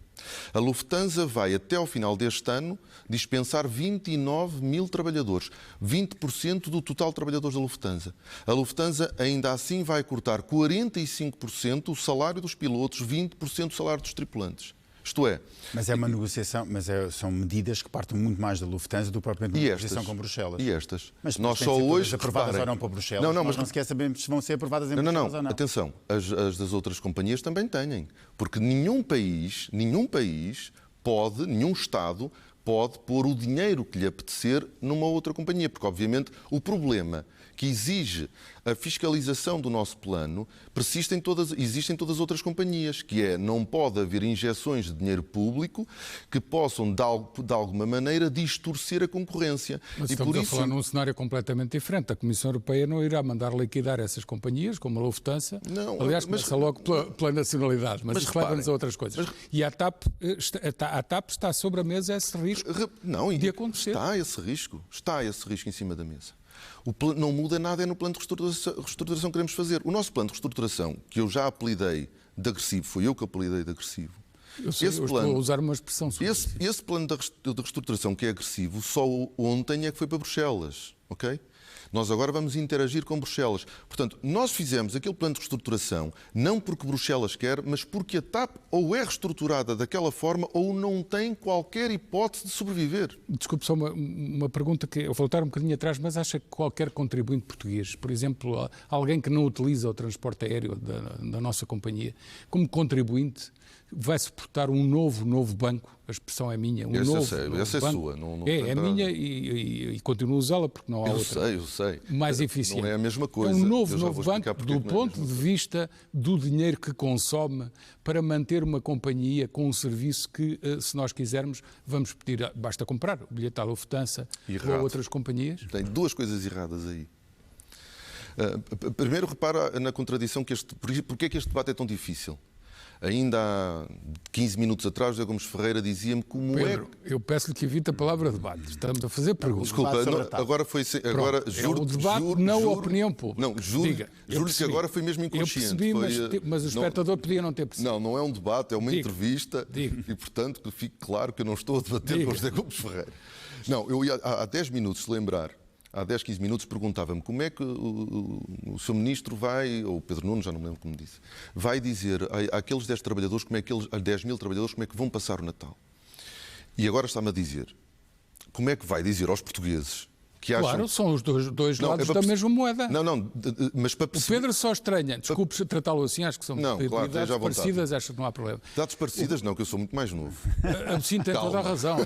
A Lufthansa vai, até ao final deste ano, dispensar 29 mil trabalhadores, 20% do total de trabalhadores da Lufthansa. A Lufthansa, ainda assim, vai cortar 45% o salário dos pilotos, 20% do salário dos tripulantes. Isto é... Mas é uma negociação, são medidas que partem muito mais da Lufthansa do que propriamente da negociação com Bruxelas. E estas? Mas nós só hoje aprovadas ou não para Bruxelas. Mas não sequer sabemos se vão ser aprovadas em Bruxelas ou não. Atenção, as das outras companhias também têm. Porque nenhum país pode, nenhum Estado pode pôr o dinheiro que lhe apetecer numa outra companhia. Porque, obviamente, o problema que exige a fiscalização do nosso plano existem em todas as outras companhias, que é, não pode haver injeções de dinheiro público que possam, de alguma maneira, distorcer a concorrência. Mas estamos a falar num cenário completamente diferente. A Comissão Europeia não irá mandar liquidar essas companhias, como a Lufthansa. Não, aliás, começa logo pela nacionalidade, mas isso leva-nos a outras coisas. E a TAP está sobre a mesa esse risco de acontecer. Está esse risco em cima da mesa. Não muda nada, é no plano de reestruturação que queremos fazer. O nosso plano de reestruturação, que eu já apelidei de agressivo, foi eu que apelidei de agressivo. Eu estou a usar uma expressão sobre esse plano de reestruturação que é agressivo, só ontem é que foi para Bruxelas, ok? Nós agora vamos interagir com Bruxelas. Portanto, nós fizemos aquele plano de reestruturação não porque Bruxelas quer, mas porque a TAP ou é reestruturada daquela forma ou não tem qualquer hipótese de sobreviver. Desculpe, só uma pergunta que eu vou voltar um bocadinho atrás, mas acha que qualquer contribuinte português, por exemplo, alguém que não utiliza o transporte aéreo da nossa companhia, como contribuinte, vai suportar um novo banco? A expressão é minha. Essa é sua. É minha e continuo a usá-la porque não há outra. Eu sei. Mais eficiente. Não é a mesma coisa. É um novo banco do ponto de vista do dinheiro que consome para manter uma companhia com um serviço que, se nós quisermos, vamos pedir, basta comprar o bilhete à Lufthansa ou a outras companhias. Tem duas coisas erradas aí. Primeiro, repara na contradição porque é que este debate é tão difícil. Ainda há 15 minutos atrás, José Gomes Ferreira dizia-me como Pedro, eu peço-lhe que evite a palavra debate. Estamos a fazer perguntas. Desculpa, agora foi... o debate, não a opinião pública. Não, juro-lhe que agora foi mesmo inconsciente. Eu percebi, mas o espectador podia não ter percebido. Não é um debate, é uma entrevista. E, portanto, que fique claro que eu não estou a debater com o José Gomes Ferreira. Não, eu ia há 10 minutos, se lembrar, há 10, 15 minutos, perguntava-me como é que o Sr. Ministro vai, ou o Pedro Nuno, já não me lembro como disse, vai dizer àqueles 10 trabalhadores, a 10 mil trabalhadores, como é que vão passar o Natal. E agora está-me a dizer, como é que vai dizer aos portugueses que acham... Claro, são os dois lados da mesma moeda. Mas para perceber... O Pedro só estranha, desculpe tratá-lo assim, acho que são idades parecidas, acho que não há problema. Idades parecidas não, que eu sou muito mais novo. Sim, tem toda a razão.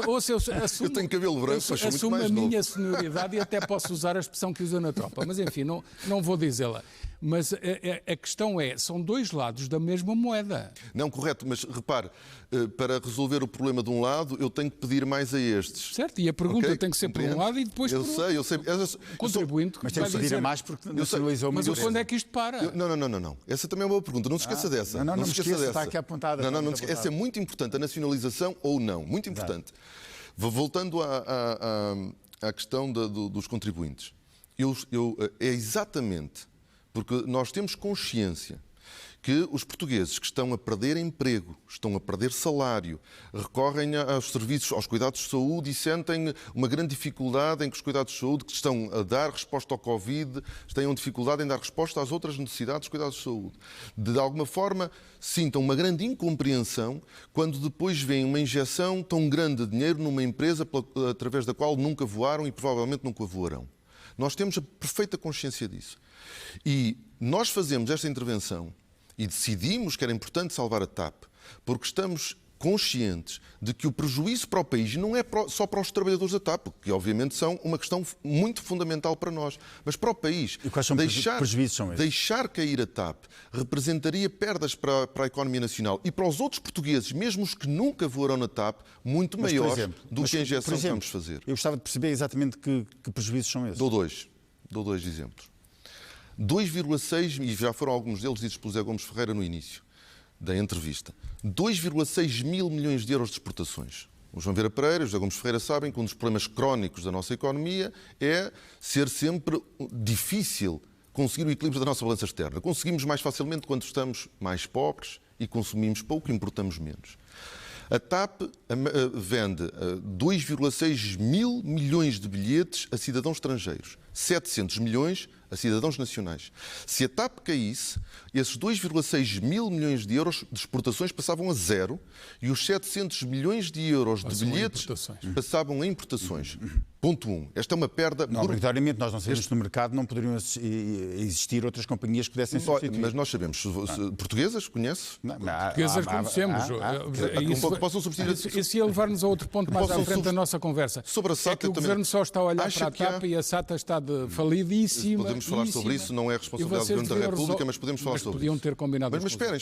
Ouça, eu tenho cabelo branco, mas sou muito mais novo. Assumo a minha senioridade e até posso usar a expressão que usa na tropa, mas enfim, não vou dizê-la. Mas a questão são dois lados da mesma moeda. Não, correto, mas repare, para resolver o problema de um lado, eu tenho que pedir mais a estes. Certo, e a pergunta tem que ser por um lado e depois por outro. Eu sei. O contribuinte mas tem que pedir a mais porque nacionalizou uma Mas quando é que isto para? Não. Essa também é uma boa pergunta. Não se esqueça dessa. Não se esqueça dessa. Está aqui apontada. Não se esqueça. Essa é muito importante, a nacionalização ou não. Muito importante. Voltando à questão dos contribuintes. É exatamente... Porque nós temos consciência que os portugueses que estão a perder emprego, estão a perder salário, recorrem aos serviços, aos cuidados de saúde e sentem uma grande dificuldade em que os cuidados de saúde que estão a dar resposta ao Covid tenham dificuldade em dar resposta às outras necessidades dos cuidados de saúde. De alguma forma, sintam uma grande incompreensão quando depois veem uma injeção tão grande de dinheiro numa empresa através da qual nunca voaram e provavelmente nunca voarão. Nós temos a perfeita consciência disso. E nós fazemos esta intervenção e decidimos que era importante salvar a TAP, porque estamos conscientes de que o prejuízo para o país não é só para os trabalhadores da TAP, que obviamente são uma questão muito fundamental para nós, mas para o país. E quais são prejuízos são esses? Deixar cair a TAP representaria perdas para a economia nacional e para os outros portugueses, mesmo os que nunca voaram na TAP, muito maiores do que a injeção que vamos fazer. Eu gostava de perceber exatamente que prejuízos são esses. Dou dois exemplos. 2,6, e já foram alguns deles ditos pelo José Gomes Ferreira no início da entrevista, 2,6 mil milhões de euros de exportações. O João Vieira Pereira e o José Gomes Ferreira sabem que um dos problemas crónicos da nossa economia é ser sempre difícil conseguir o equilíbrio da nossa balança externa. Conseguimos mais facilmente quando estamos mais pobres e consumimos pouco e importamos menos. A TAP vende 2,6 mil milhões de bilhetes a cidadãos estrangeiros, 700 milhões a cidadãos nacionais. Se a TAP caísse, esses 2,6 mil milhões de euros de exportações passavam a zero e os 700 milhões de euros de bilhetes passavam a importações. Ponto 1. Esta é uma perda... Não, obrigatoriamente, nós não sabemos no mercado, não poderiam existir outras companhias que pudessem substituir. Mas nós sabemos. Portuguesas, conhece? Portuguesas conhecemos. Possam substituir... Isso ia levar-nos a outro ponto mais à frente da nossa conversa. Sobre a SATA, é que o Governo só está a olhar para a TAP e a SATA está falidíssima. Podemos falar sobre isso, não é responsabilidade do Governo da República, mas podemos falar sobre isso. Podiam ter combinado. Mas esperem.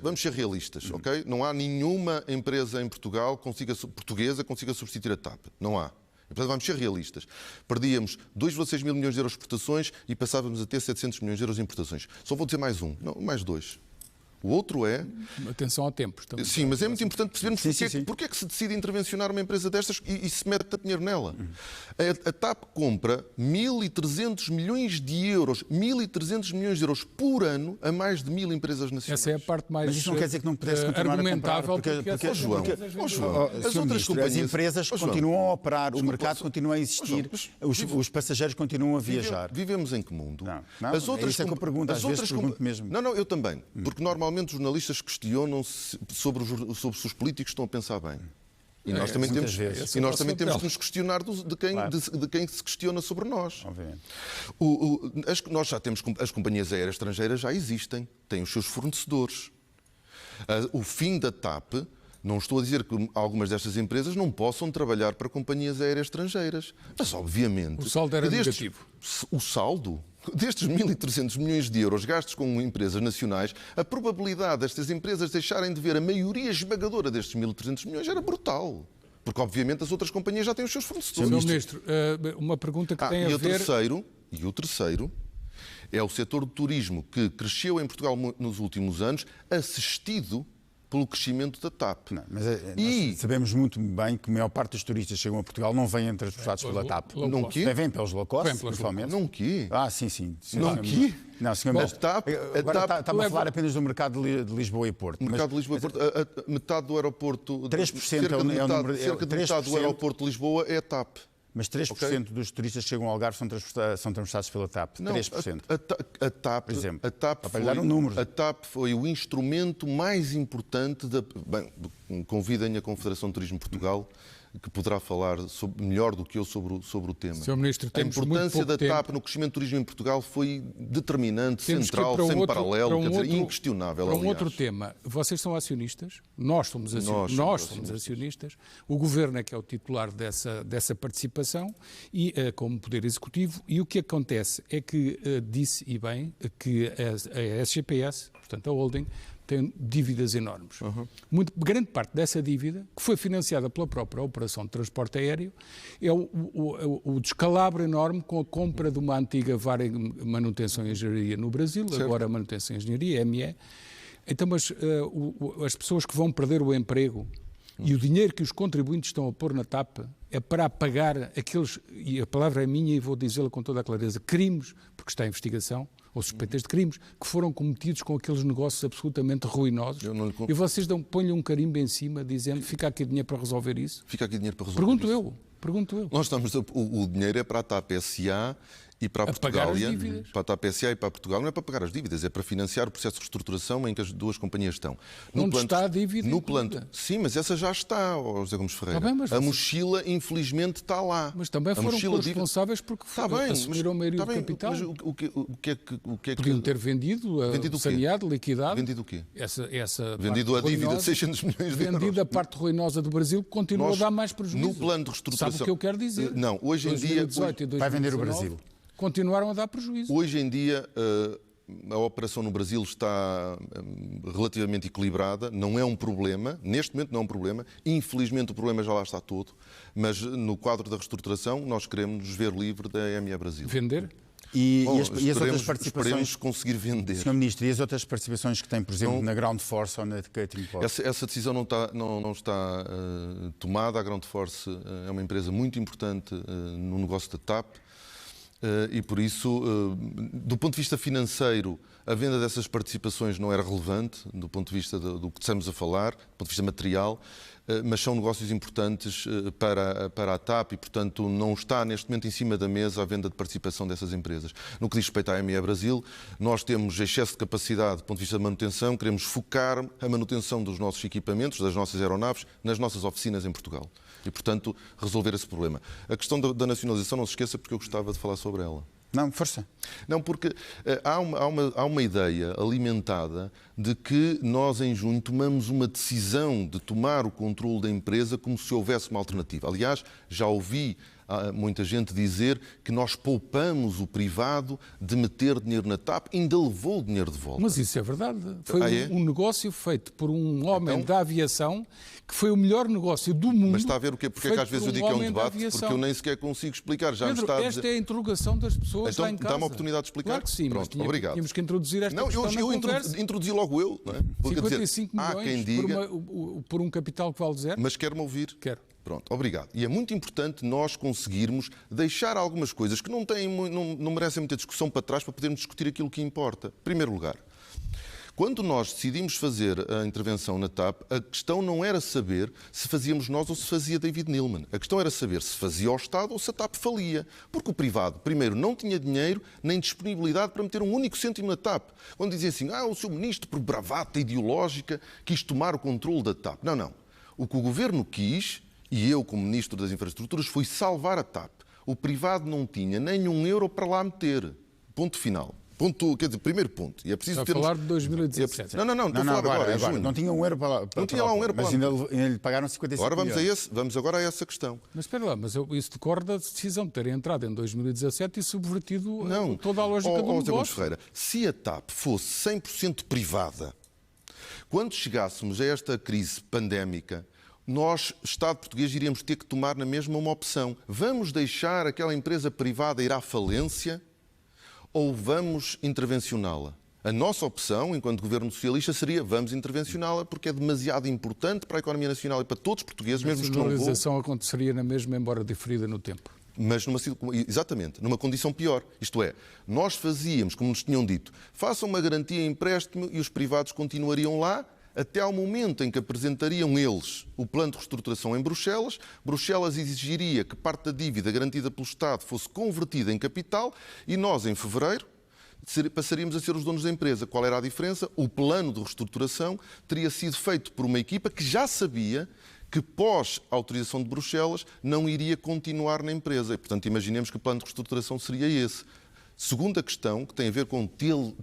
Vamos ser realistas, ok? Não há nenhuma empresa em Portugal portuguesa consiga substituir a TAP. Não há. Portanto, vamos ser realistas. Perdíamos 2,6 mil milhões de euros de exportações e passávamos a ter 700 milhões de euros de importações. Só vou dizer mais um, não, mais dois. O outro é... Atenção ao tempo. Sim, mas é muito importante percebermos porque é que se decide intervencionar uma empresa destas e se mete dinheiro nela. A TAP compra 1.300 milhões de euros, 1.300 milhões de euros por ano a mais de 1000 empresas nacionais. Essa é a parte mais Mas isso não quer dizer que não pudesse continuar argumentável. As empresas continuam a operar, o mercado continua a existir, os passageiros continuam a viajar. Vivemos em que mundo? Não, isso é que eu pergunto, às vezes pergunto mesmo. Não, eu também. Porque normalmente os jornalistas questionam-se sobre se os políticos estão a pensar bem. E nós também temos que nos questionar de quem se questiona sobre nós. Nós já temos, as companhias aéreas estrangeiras já existem, têm os seus fornecedores. O fim da TAP, não estou a dizer que algumas destas empresas não possam trabalhar para companhias aéreas estrangeiras, mas obviamente... O saldo era negativo. O saldo destes 1.300 milhões de euros gastos com empresas nacionais, a probabilidade destas empresas deixarem de ver a maioria esmagadora destes 1.300 milhões era brutal. Porque, obviamente, as outras companhias já têm os seus fornecedores. Sr. Ministro, uma pergunta que tem a ver... E o terceiro é o setor do turismo, que cresceu em Portugal nos últimos anos, assistido pelo crescimento da TAP. Nós sabemos muito bem que a maior parte dos turistas que chegam a Portugal não vêm transportados pela TAP. Não que? Vêm pelos low cost, principalmente. Não que? Sim. Não que? Não, senhor, agora está-me a falar apenas do mercado de Lisboa e Porto. O mercado de Lisboa e Porto, metade do aeroporto... 3% é o número... Cerca de metade do aeroporto de Lisboa é a TAP. Mas 3% dos turistas que chegam ao Algarve são transportados pela TAP. Não, 3%. A TAP, por exemplo. A TAP foi o instrumento mais importante convidem a Confederação de Turismo de Portugal, que poderá falar melhor do que eu sobre o tema. Sr. Ministro, a importância da TAP no crescimento do turismo em Portugal foi determinante, central, sem paralelo, inquestionável. Para outro tema, vocês são acionistas, nós somos acionistas, o Governo é que é o titular dessa participação e como Poder Executivo, e o que acontece é que disse, e bem, que a SGPS, portanto a holding, tem dívidas enormes. Grande parte dessa dívida, que foi financiada pela própria operação de transporte aéreo, é o descalabro enorme com a compra de uma antiga vara de manutenção e engenharia no Brasil, certo. Agora a manutenção e engenharia, ME. Então, mas as pessoas que vão perder o emprego e o dinheiro que os contribuintes estão a pôr na TAP é para pagar aqueles, e a palavra é minha e vou dizê-la com toda a clareza, crimes, porque está em investigação, ou suspeitas de crimes, que foram cometidos com aqueles negócios absolutamente ruinosos. E vocês põem-lhe um carimbo em cima, dizendo, fica aqui dinheiro para resolver isso? Fica aqui dinheiro para resolver Pergunto eu. Nós estamos o dinheiro é para a TAP SA e para a Portugália, pagar as dívidas. para a TAP SA e para a Portugal, não é para pagar as dívidas, é para financiar o processo de reestruturação em que as duas companhias estão. Onde está a dívida? No plano, sim, mas essa já está, José Gomes Ferreira. Tá bem, mas a mochila, infelizmente, está lá. Mas também foram responsáveis porque assumiram a maioria do capital. Mas o que é que... Podiam ter vendido saneado, liquidado. Vendido o quê? Vendido a dívida de 600 milhões de euros. Vendido a parte ruinosa do Brasil, que continua a dar mais prejuízo. No plano de reestruturação... Sabe o que eu quero dizer? Não, hoje em dia... Vai vender o Brasil. Continuaram a dar prejuízo. Hoje em dia, a operação no Brasil está relativamente equilibrada, não é um problema, neste momento não é um problema, infelizmente o problema já lá está todo, mas no quadro da reestruturação nós queremos nos ver livre da ME Brasil. Vender? E as outras participações... Esperemos conseguir vender. Sr. Ministro, e as outras participações que tem, por exemplo, na Ground Force ou na Educating Post? Essa decisão não está tomada. A Ground Force é uma empresa muito importante no negócio da TAP. E por isso, do ponto de vista financeiro, a venda dessas participações não era relevante, do ponto de vista do que estamos a falar, do ponto de vista material, mas são negócios importantes para a TAP e, portanto, não está neste momento em cima da mesa a venda de participação dessas empresas. No que diz respeito à ME Brasil, nós temos excesso de capacidade do ponto de vista de manutenção, queremos focar a manutenção dos nossos equipamentos, das nossas aeronaves, nas nossas oficinas em Portugal. E, portanto, resolver esse problema. A questão da nacionalização, não se esqueça, porque eu gostava de falar sobre ela. Não, força. Não, porque há uma ideia alimentada de que nós, em junho, tomamos uma decisão de tomar o controle da empresa como se houvesse uma alternativa. Aliás, já ouvi muita gente dizer que nós poupamos o privado de meter dinheiro na TAP, ainda levou o dinheiro de volta. Mas isso é verdade. Foi um negócio feito por um homem da aviação que foi o melhor negócio do mundo. Mas está a ver porque é que às vezes eu digo que é um debate, porque eu nem sequer consigo explicar. Já Pedro, esta é a interrogação das pessoas lá em casa. Então dá-me a oportunidade de explicar? Claro que sim, pronto, mas obrigado. Tínhamos que introduzir esta questão na conversa. Introduzi logo eu. Não é? 55 milhões por um capital que vale zero? Mas quer-me ouvir? Quero. Pronto, obrigado. E é muito importante nós conseguirmos deixar algumas coisas que não merecem muita discussão para trás para podermos discutir aquilo que importa. Em primeiro lugar, quando nós decidimos fazer a intervenção na TAP, a questão não era saber se fazíamos nós ou se fazia David Neeleman. A questão era saber se fazia o Estado ou se a TAP falia. Porque o privado, primeiro, não tinha dinheiro nem disponibilidade para meter um único cêntimo na TAP. Quando dizia assim, o Sr. Ministro, por bravata ideológica, quis tomar o controle da TAP. Não. O que o Governo quis, e eu, como Ministro das Infraestruturas, foi salvar a TAP. O privado não tinha nem €1 para lá meter. Ponto final. Primeiro ponto. E é preciso falar de 2017. Não, estou a falar agora. Não tinha €1 para lá. Não tinha lá €1 para lá. Mas ainda lhe pagaram 55 milhões. Vamos agora a essa questão. Mas espera lá, isso decorre da decisão de terem entrado em 2017 e subvertido toda a lógica do negócio. Gomes Ferreira, se a TAP fosse 100% privada, quando chegássemos a esta crise pandémica, nós, Estado português, iríamos ter que tomar na mesma uma opção. Vamos deixar aquela empresa privada ir à falência ou vamos intervencioná-la? A nossa opção, enquanto Governo Socialista, seria vamos intervencioná-la porque é demasiado importante para a economia nacional e para todos os portugueses, mesmo os que não voam. A nacionalização aconteceria na mesma, embora diferida no tempo. Mas exatamente, numa condição pior. Isto é, nós fazíamos, como nos tinham dito, façam uma garantia em empréstimo e os privados continuariam lá, até ao momento em que apresentariam eles o plano de reestruturação em Bruxelas. Bruxelas exigiria que parte da dívida garantida pelo Estado fosse convertida em capital e nós, em fevereiro, passaríamos a ser os donos da empresa. Qual era a diferença? O plano de reestruturação teria sido feito por uma equipa que já sabia que pós a autorização de Bruxelas não iria continuar na empresa. E, portanto, imaginemos que o plano de reestruturação seria esse. Segunda questão, que tem a ver com ele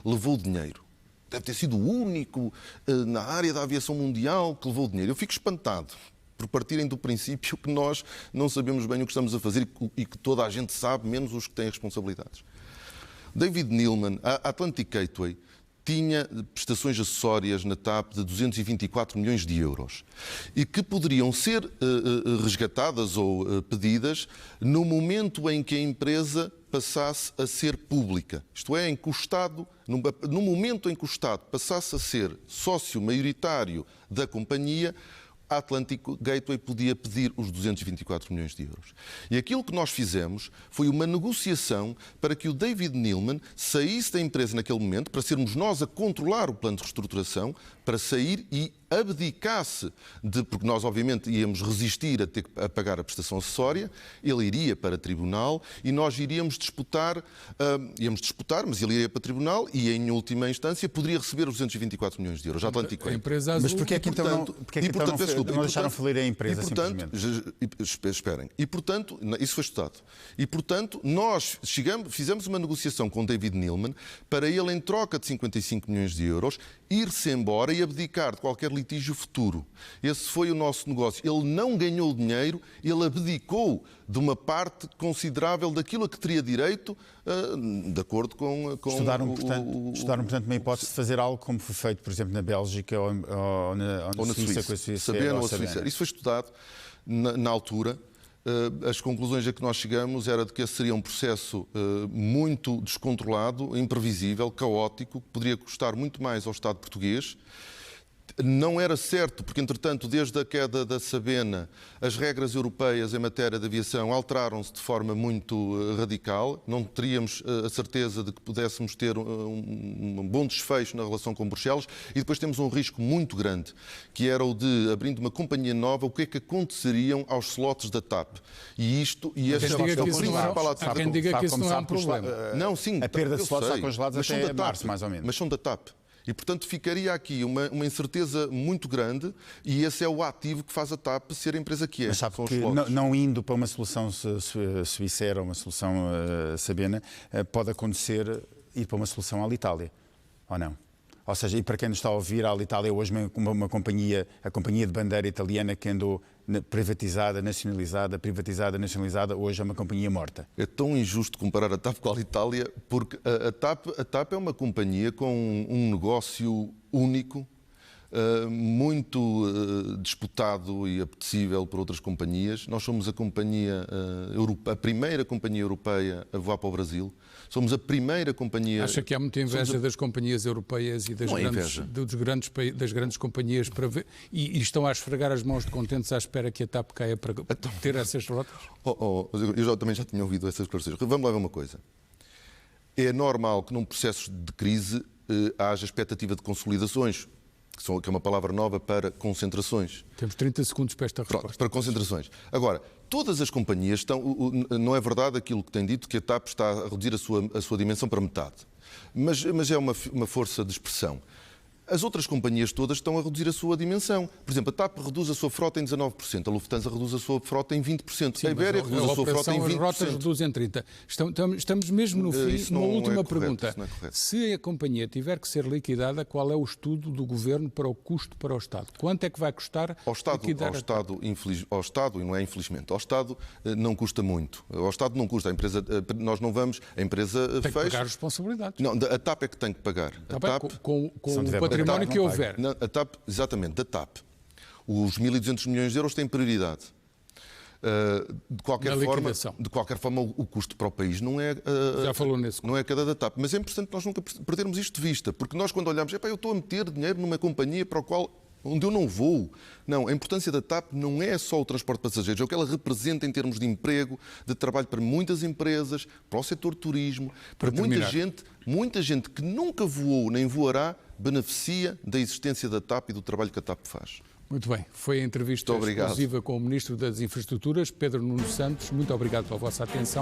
levou dinheiro. Deve ter sido o único na área da aviação mundial que levou dinheiro. Eu fico espantado por partirem do princípio que nós não sabemos bem o que estamos a fazer e que toda a gente sabe, menos os que têm responsabilidades. David Neeleman, a Atlantic Gateway, tinha prestações acessórias na TAP de 224 milhões de euros e que poderiam ser resgatadas ou pedidas no momento em que a empresa passasse a ser pública. Isto é, em que o Estado, no momento em que o Estado passasse a ser sócio maioritário da companhia, a Atlantic Gateway podia pedir os 224 milhões de euros. E aquilo que nós fizemos foi uma negociação para que o David Neeleman saísse da empresa naquele momento, para sermos nós a controlar o plano de reestruturação, para sair e abdicasse porque nós obviamente íamos resistir a pagar a prestação acessória, ele iria para tribunal e nós iríamos disputar, mas ele iria para tribunal e em última instância poderia receber os 224 milhões de euros. Atlântico. Mas porquê é que então não deixaram falir a empresa simplesmente? Esperem. E portanto, isso foi estudado. E portanto, nós fizemos uma negociação com David Neeleman para ele, em troca de 55 milhões de euros, ir-se embora e abdicar de qualquer litígio futuro. Esse foi o nosso negócio. Ele não ganhou o dinheiro, ele abdicou de uma parte considerável daquilo a que teria direito, de acordo com Estudaram, portanto, uma hipótese de fazer algo como foi feito, por exemplo, na Bélgica ou na Suíça, com a Suíça. Isso foi estudado na altura. As conclusões a que nós chegamos era de que esse seria um processo muito descontrolado, imprevisível, caótico, que poderia custar muito mais ao Estado português. Não era certo, porque, entretanto, desde a queda da Sabena, as regras europeias em matéria de aviação alteraram-se de forma muito radical. Não teríamos a certeza de que pudéssemos ter um bom desfecho na relação com Bruxelas. E depois temos um risco muito grande, que era o de, abrindo uma companhia nova, o que é que aconteceriam aos slots da TAP. E este é o principal ato. Há quem diga que isso não é um problema. Não, sim, a perda de slots está congelados até março, mais ou menos. Mas são da TAP. E, portanto, ficaria aqui uma incerteza muito grande e esse é o ativo que faz a TAP ser a empresa que é. Mas sabe que não indo para uma solução suíça ou uma solução sabena, pode acontecer ir para uma alitalia, Alitalia, ou não? Ou seja, e para quem nos está a ouvir, a Alitalia é hoje uma companhia, a companhia de bandeira italiana que andou privatizada, nacionalizada, hoje é uma companhia morta. É tão injusto comparar a TAP com a Alitalia, porque a TAP é uma companhia com um negócio único, muito disputado e apetecível por outras companhias. Nós somos a primeira companhia europeia a voar para o Brasil. Somos a primeira companhia... Acha que há muita inveja das companhias europeias e das grandes companhias para ver, e estão a esfregar as mãos de contentes à espera que a TAP caia para ter essas rotas? Eu também já tinha ouvido essas declarações. Vamos lá ver uma coisa. É normal que num processo de crise haja expectativa de consolidações, que é uma palavra nova para concentrações. Temos 30 segundos para esta resposta. Para concentrações. Agora, todas as companhias estão... Não é verdade aquilo que tem dito, que a TAP está a reduzir a sua dimensão para metade. Mas é uma força de expressão. As outras companhias todas estão a reduzir a sua dimensão. Por exemplo, a TAP reduz a sua frota em 19%, a Lufthansa reduz a sua frota em 20%, Sim, a Iberia reduz a sua frota em 20%. As rotas reduzem em 30%. Estamos mesmo no fim. Uma última pergunta. Se a companhia tiver que ser liquidada, qual é o estudo do Governo para o custo para o Estado? Quanto é que vai custar liquidar ao Estado, e não é infelizmente, ao Estado não custa muito. Ao Estado não custa. A empresa tem fecha. Que pagar responsabilidades. Não, a TAP é que tem que pagar. A TAP, com o património que houver. A TAP, exatamente, da TAP. Os 1.200 milhões de euros têm prioridade. De qualquer forma, o custo para o país não é, já falou nesse não é a queda da TAP. Mas é importante nós nunca perdermos isto de vista, porque nós, quando olhamos, eu estou a meter dinheiro numa companhia onde eu não vou. Não, a importância da TAP não é só o transporte de passageiros, é o que ela representa em termos de emprego, de trabalho para muitas empresas, para o setor turismo, para muita gente que nunca voou nem voará, beneficia da existência da TAP e do trabalho que a TAP faz. Muito bem. Foi a entrevista exclusiva com o Ministro das Infraestruturas, Pedro Nuno Santos. Muito obrigado pela vossa atenção.